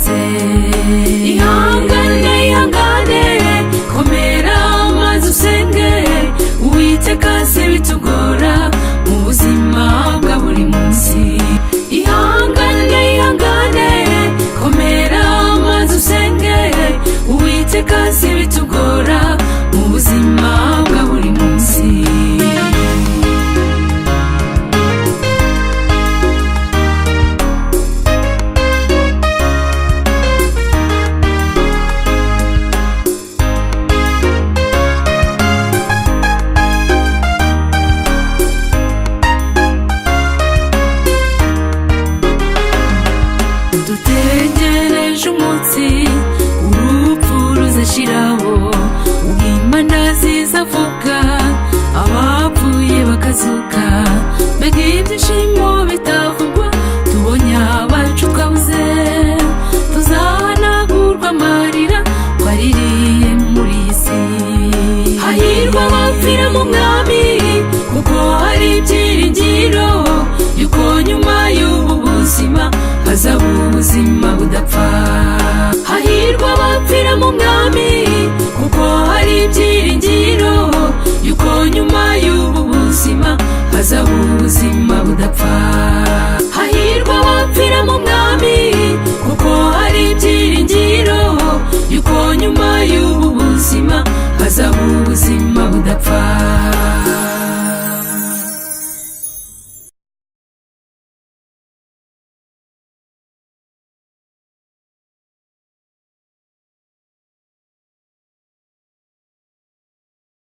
yazutse. Ihangane ihangane komera maze usenge, Uwiteka si bitugora mu buzima bwa buri munsi. Ihangane ihangane komera maze usenge, Uwiteka si bitugora mu buzima bwa buri munsi. Dutegereje umunsi urupfu ruzashiraho, ubw'Imana zizavuga abapfuye bakazuka, mbega ibyishimo bitavugwa